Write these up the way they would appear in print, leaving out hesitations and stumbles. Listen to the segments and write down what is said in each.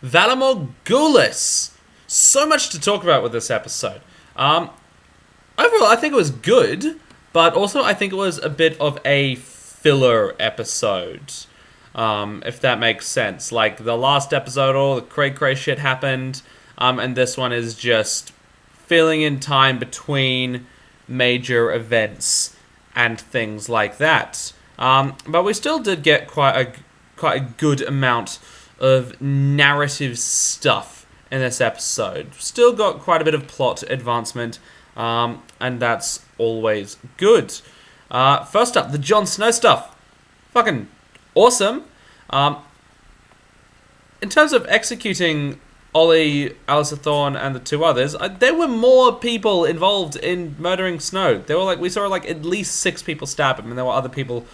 Valamor Gulis. So much to talk about with this episode. Overall, I think it was good, but also I think it was a bit of a filler episode. If that makes sense. Like, the last episode, all the cray shit happened, and this one is just filling in time between major events and things like that. But we still did get quite a good amount of narrative stuff in this episode. Still got quite a bit of plot advancement, and that's always good. First up, the Jon Snow stuff. Fucking awesome. In terms of executing Ollie, Alistair Thorne, and the two others, there were more people involved in murdering Snow. We saw at least 6 people stab him, and there were other people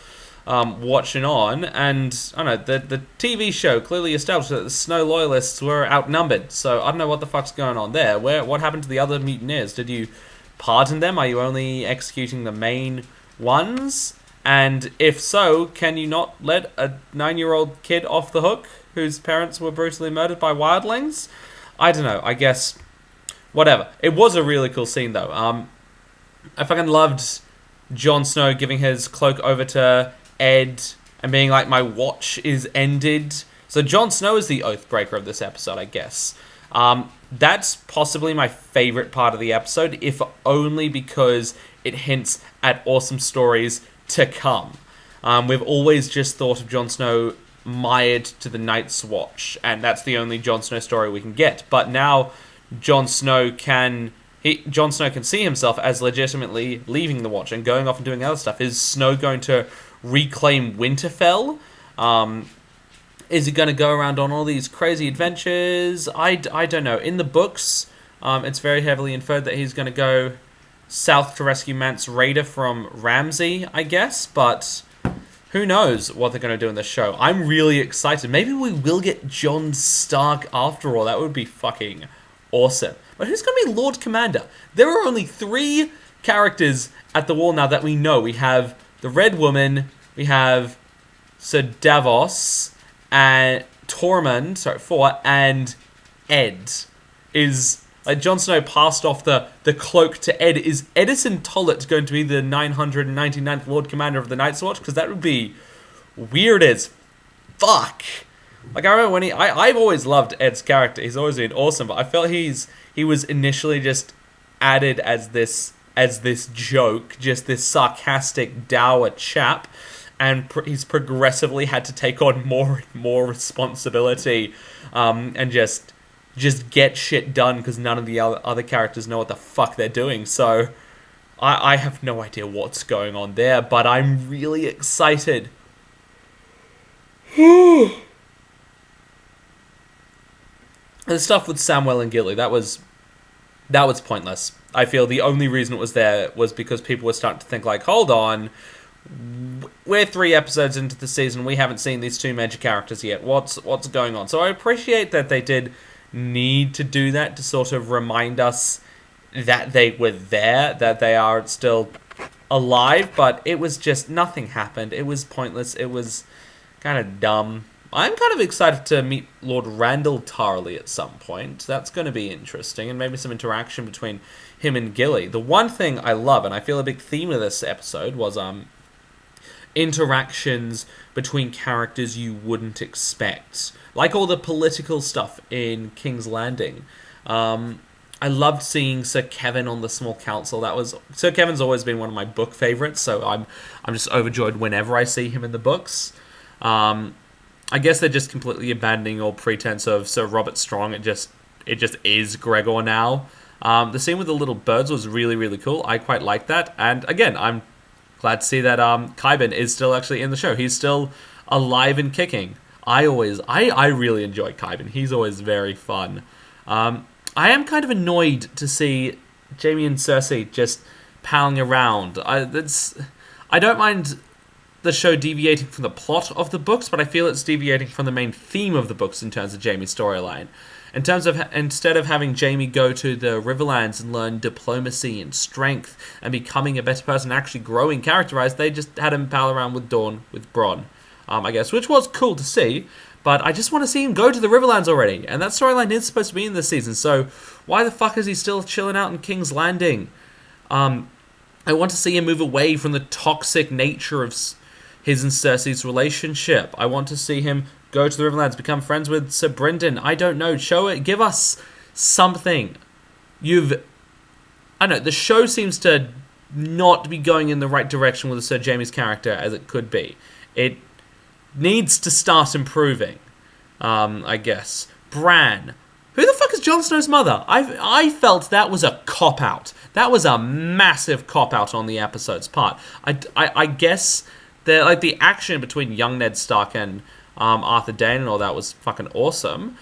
watching on. And I don't know, the TV show clearly established that the Snow loyalists were outnumbered. So I don't know what the fuck's going on there. What happened to the other mutineers? Did you pardon them? Are you only executing the main ones? And if so, can you not let a 9-year-old kid off the hook whose parents were brutally murdered by wildlings? I don't know. I guess whatever. It was a really cool scene though. I fucking loved Jon Snow giving his cloak over to Ed and being like, "My watch is ended." So Jon Snow is the Oathbreaker of this episode, I guess. That's possibly my favorite part of the episode, if only because it hints at awesome stories to come. We've always just thought of Jon Snow mired to the Night's Watch, and that's the only Jon Snow story we can get. But now Jon Snow can see himself as legitimately leaving the Watch and going off and doing other stuff. Is Snow going to reclaim Winterfell? Is he going to go around on all these crazy adventures? I don't know. In the books, it's very heavily inferred that he's going to go south to rescue Mance Rayder from Ramsay, I guess, but who knows what they're going to do in the show. I'm really excited. Maybe we will get Jon Stark after all. That would be fucking awesome. But who's going to be Lord Commander? There are only 3 characters at the wall now that we know. We have the Red Woman, we have Sir Davos, and Tormund, 4, and Ed. Is Jon Snow passed off the cloak to Ed. Is Edison Tollett going to be the 999th Lord Commander of the Night's Watch? Because that would be weird as fuck. Like, I remember when I've always loved Ed's character. He's always been awesome, but I felt he was initially just added as this joke, just this sarcastic, dour chap, and he's progressively had to take on more and more responsibility, and just get shit done because none of the other characters know what the fuck they're doing. So I have no idea what's going on there, but I'm really excited. The stuff with Samwell and Gilly, that was pointless. I feel the only reason it was there was because people were starting to think like, hold on, we're 3 episodes into the season, we haven't seen these 2 major characters yet. What's going on? So I appreciate that they did need to do that to sort of remind us that they were there, that they are still alive, but it was just, nothing happened. It was pointless. It was kind of dumb. I'm kind of excited to meet Lord Randall Tarley at some point. That's going to be interesting, and maybe some interaction between him and Gilly. The one thing I love, and I feel a big theme of this episode, was interactions between characters you wouldn't expect. Like all the political stuff in King's Landing. I loved seeing Sir Kevin on the Small Council. Sir Kevin's always been one of my book favourites, so I'm just overjoyed whenever I see him in the books. I guess they're just completely abandoning all pretense of Sir Robert Strong. It just is Gregor now. The scene with the little birds was really, really cool. I quite like that. And again, I'm glad to see that Qyburn is still actually in the show. He's still alive and kicking. I really enjoy Qyburn. He's always very fun. I am kind of annoyed to see Jaime and Cersei just palling around. I don't mind the show deviating from the plot of the books, but I feel it's deviating from the main theme of the books in terms of Jaime's storyline. In terms of, instead of having Jaime go to the Riverlands and learn diplomacy and strength and becoming a better person, actually growing character-wise, they just had him pal around with Dawn, with Bronn, I guess, which was cool to see. But I just want to see him go to the Riverlands already. And that storyline is supposed to be in this season. So why the fuck is he still chilling out in King's Landing? I want to see him move away from the toxic nature of his and Cersei's relationship. I want to see him go to the Riverlands, become friends with Sir Brynden. I don't know. Show it. Give us something. I don't know. The show seems to not be going in the right direction with Sir Jaime's character as it could be. It needs to start improving, I guess. Bran. Who the fuck is Jon Snow's mother? I felt that was a cop-out. That was a massive cop-out on the episode's part. I guess the action between young Ned Stark and Arthur Dayne and all that was fucking awesome.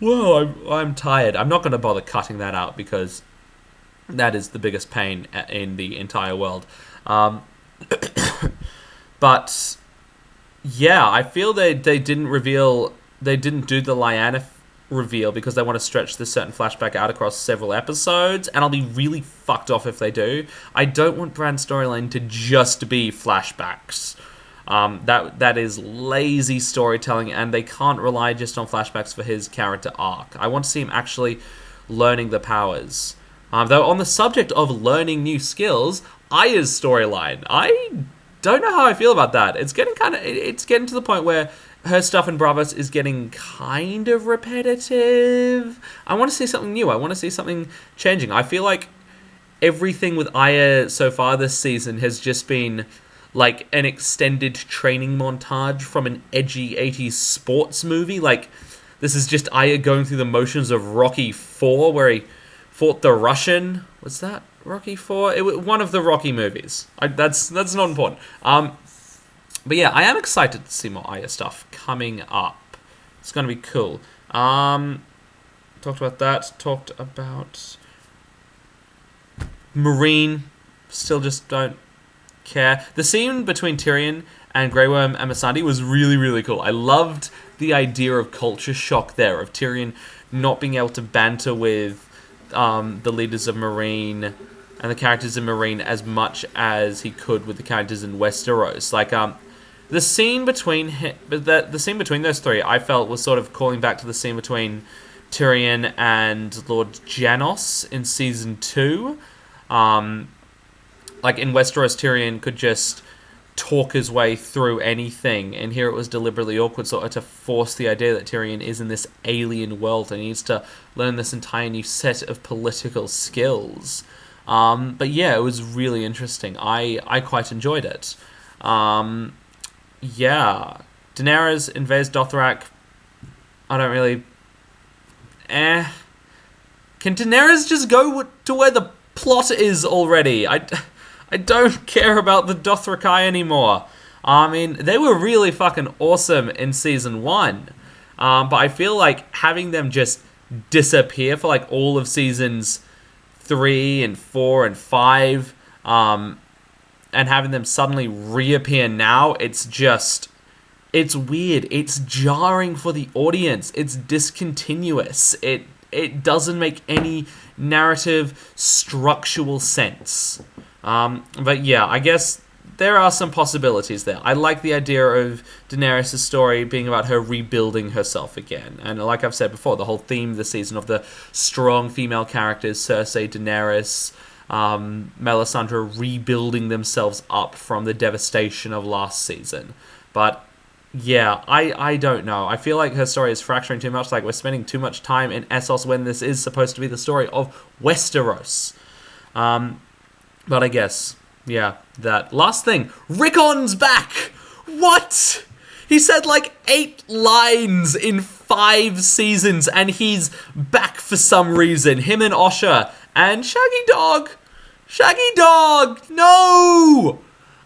Whoa, I'm tired. I'm not going to bother cutting that out because that is the biggest pain in the entire world. But yeah, I feel they didn't do the Lyanna reveal because they want to stretch this certain flashback out across several episodes, and I'll be really fucked off if they do. I don't want Bran's storyline to just be flashbacks. That is lazy storytelling, and they can't rely just on flashbacks for his character arc. I want to see him actually learning the powers. Though on the subject of learning new skills, Arya's storyline, I don't know how I feel about that. It's getting to the point where her stuff in Bravos is getting kind of repetitive. I want to see something new. I want to see something changing. I feel like everything with Arya so far this season has just been like an extended training montage from an edgy 80s sports movie. Like, this is just Arya going through the motions of Rocky IV, where he fought the Russian. Was that Rocky IV? One of the Rocky movies. That's not important. But yeah, I am excited to see more Arya stuff coming up. It's going to be cool. Talked about that. Talked about Marine. Still just don't care. The scene between Tyrion and Grey Worm and Missandei was really, really cool. I loved the idea of culture shock there, of Tyrion not being able to banter with the leaders of Marine and the characters in Marine as much as he could with the characters in Westeros. Like, the scene between those three, I felt, was sort of calling back to the scene between Tyrion and Lord Janos in Season 2. Like, in Westeros, Tyrion could just talk his way through anything, and here it was deliberately awkward sort of to force the idea that Tyrion is in this alien world and he needs to learn this entire new set of political skills. But yeah, it was really interesting. I quite enjoyed it. Yeah. Daenerys invades Dothrak. I don't really... Can Daenerys just go to where the plot is already? I don't care about the Dothraki anymore. I mean, they were really fucking awesome in Season 1. But I feel like having them just disappear for like all of Seasons 3 and 4 and 5, and having them suddenly reappear now, it's weird. It's jarring for the audience. It's discontinuous. It doesn't make any narrative structural sense. But yeah, I guess there are some possibilities there. I like the idea of Daenerys' story being about her rebuilding herself again. And like I've said before, the whole theme this season of the strong female characters, Cersei, Daenerys, Melisandre, rebuilding themselves up from the devastation of last season. But yeah, I don't know. I feel like her story is fracturing too much. Like, we're spending too much time in Essos when this is supposed to be the story of Westeros. But I guess, yeah, that last thing. Rickon's back! What? He said like 8 lines in 5 seasons, and he's back for some reason. Him and Osha and Shaggy Dog. Shaggy Dog! No!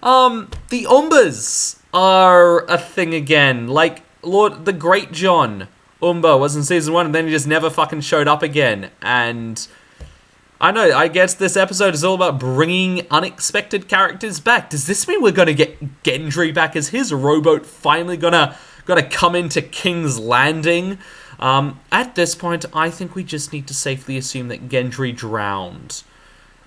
The Umbers are a thing again. Like, the Great John Umber was in Season 1, and then he just never fucking showed up again. And I know, I guess this episode is all about bringing unexpected characters back. Does this mean we're going to get Gendry back? Is his rowboat finally gonna come into King's Landing? At this point, I think we just need to safely assume that Gendry drowned.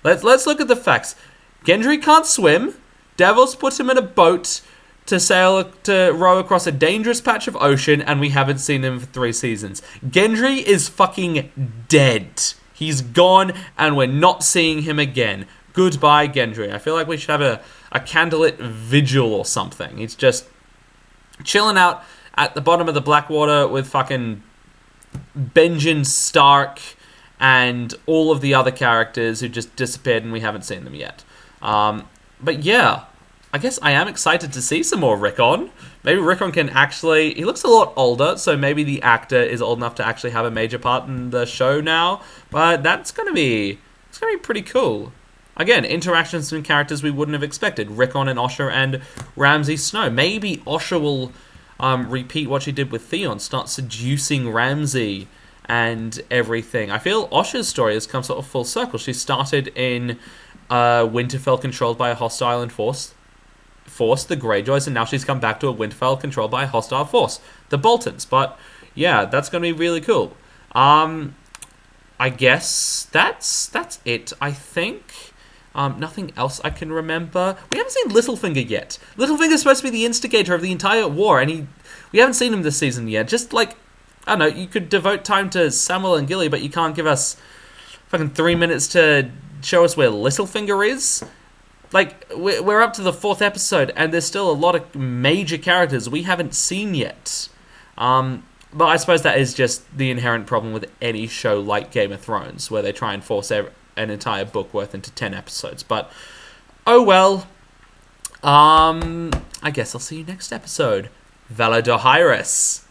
Let's look at the facts. Gendry can't swim. Davos put him in a boat to row across a dangerous patch of ocean, and we haven't seen him for 3 seasons. Gendry is fucking dead. He's gone, and we're not seeing him again. Goodbye, Gendry. I feel like we should have a candlelit vigil or something. He's just chilling out at the bottom of the Blackwater with fucking Benjen Stark and all of the other characters who just disappeared and we haven't seen them yet. But yeah, I guess I am excited to see some more Rickon. Maybe Rickon can actually... He looks a lot older, so maybe the actor is old enough to actually have a major part in the show now. But that's going to be... It's going to be pretty cool. Again, interactions between characters we wouldn't have expected. Rickon and Osha and Ramsay Snow. Maybe Osha will repeat what she did with Theon, start seducing Ramsay and everything. I feel Osha's story has come sort of full circle. She started in Winterfell controlled by a hostile force, the Greyjoys, and now she's come back to a Winterfell controlled by a hostile force, the Boltons. But yeah, that's going to be really cool. I guess that's it, I think. Nothing else I can remember. We haven't seen Littlefinger yet. Littlefinger's supposed to be the instigator of the entire war, and we haven't seen him this season yet. Just like, I don't know, you could devote time to Samuel and Gilly, but you can't give us fucking 3 minutes to show us where Littlefinger is. Like, we're up to the 4th episode, and there's still a lot of major characters we haven't seen yet. But I suppose that is just the inherent problem with any show like Game of Thrones, where they try and force an entire book worth into 10 episodes. But, oh well. I guess I'll see you next episode. Valadohyrus.